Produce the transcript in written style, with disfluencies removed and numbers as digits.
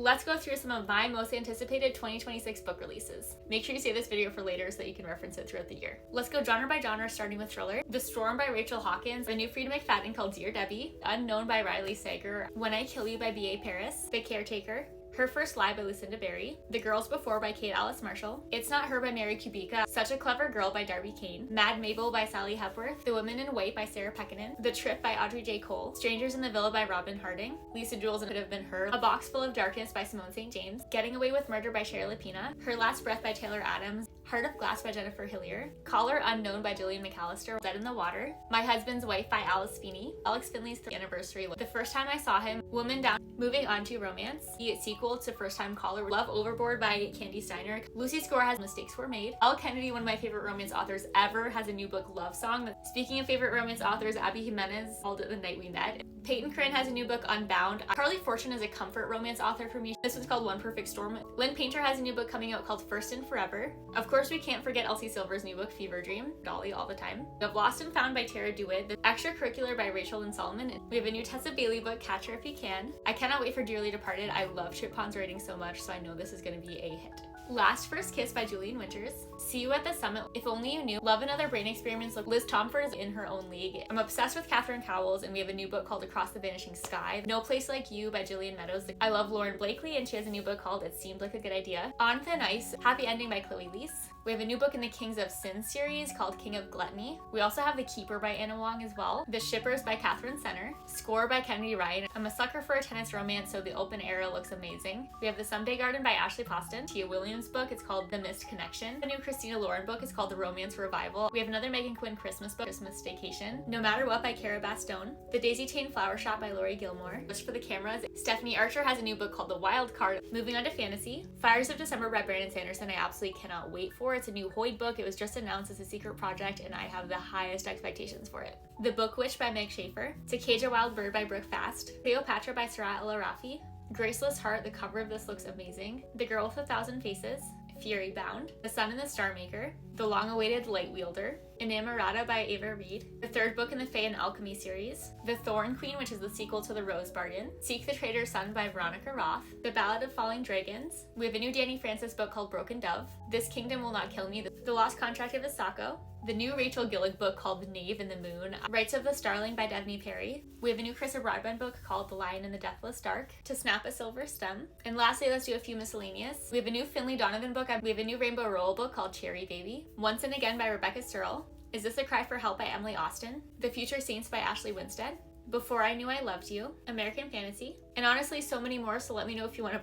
let's go through some of my most anticipated 2026 book releases. Make sure you save this video for later so that you can reference it throughout the year. Let's go genre by genre, starting with thriller. The Storm by Rachel Hawkins, a new Frida McFadden called Dear Debbie, Unknown by Riley Sager, When I Kill You by B.A. Paris, The Caretaker, Her First Lie by Lucinda Berry, The Girls Before by Kate Alice Marshall, It's Not Her by Mary Kubica, Such a Clever Girl by Darby Kane, Mad Mabel by Sally Hepworth, The Women in White by Sarah Pekkanen, The Trip by Audrey J. Cole, Strangers in the Villa by Robin Harding, Lisa Jules and Could Have Been Her, A Box Full of Darkness by Simone St. James, Getting Away with Murder by Shari Lapina, Her Last Breath by Taylor Adams, Heart of Glass by Jennifer Hillier, Caller Unknown by Jillian McAllister, Dead in the Water, My Husband's Wife by Alice Feeney, Alex Finley's 3rd anniversary. The First Time I Saw Him, Woman Down, Moving On to Romance, the sequel to First Time Caller, Love Overboard by Candy Steiner, Lucy Score has Mistakes Were Made, Elle Kennedy, one of my favorite romance authors ever, has a new book, Love Song. Speaking of favorite romance authors, Abby Jimenez called it The Night We Met. Peyton Corinne has a new book, Unbound. Carly Fortune is a comfort romance author for me. This one's called One Perfect Storm. Lynn Painter has a new book coming out called First and Forever. Of course, we can't forget Elsie Silver's new book, Fever Dream. Dolly all the time. We have Lost and Found by Tara DeWitt. The Extracurricular by Rachel Lynn Solomon. We have a new Tessa Bailey book, Catch Her If You Can. I cannot wait for Dearly Departed. I love Chip Pond's writing so much, so I know this is going to be a hit. Last First Kiss by Julian Winters, See You at the Summit, If Only You Knew, Love and Other Brain Experiments. Liz Tomford is in her own league. I'm obsessed with Catherine Cowles, and we have a new book called Across the Vanishing Sky. No Place Like You by Gillian Meadows. I love Lauren Blakely, and she has a new book called It Seemed Like a Good Idea. On Thin Ice, Happy Ending by Chloe Leese. We have a new book in the Kings of Sin series called King of Gluttony. We also have The Keeper by Anna Wong as well. The Shippers by Catherine Senner. Score by Kennedy Ryan. I'm a sucker for a tennis romance, so the open era looks amazing. We have The Someday Garden by Ashley Poston. Tia Williams' book, it's called The Missed Connection. The new Christina Lauren book is called The Romance Revival. We have another Megan Quinn Christmas book, Christmas Staycation. No Matter What by Cara Bastone. The Daisy Chain Flower Shop by Laurie Gilmore. Just for the cameras, Stephanie Archer has a new book called The Wild Card. Moving on to fantasy. Fires of December by Brandon Sanderson, I absolutely cannot wait for. It's a new Hoyd book. It was just announced as a secret project, and I have the highest expectations for it. The Book Witch by Meg Schaefer. To Cage a Wild Bird by Brooke Fast. Cleopatra by Sarah El Arafi. Graceless Heart, the cover of this looks amazing. The Girl with a Thousand Faces. Fury Bound. The Sun and the Star Maker. The Long-Awaited Light Wielder. Inamorata by Ava Reed. The third book in the Fae and Alchemy series. The Thorn Queen, which is the sequel to The Rose Bargain. Seek the Traitor's Son by Veronica Roth. The Ballad of Falling Dragons. We have a new Danny Francis book called Broken Dove. This Kingdom Will Not Kill Me. The Lost Contract of Asako. The new Rachel Gillig book called The Knave and the Moon. Rights of the Starling by Devney Perry. We have a new Chrissa Broadbent book called The Lion in the Deathless Dark. To Snap a Silver Stem. And lastly, let's do a few miscellaneous. We have a new Finley Donovan book. We have a new Rainbow Rowell book called Cherry Baby. Once and Again by Rebecca Searle. Is This a Cry for Help by Emily Austin. The Future Saints by Ashley Winstead. Before I Knew I Loved You. American Fantasy. And honestly, so many more, so let me know if you want to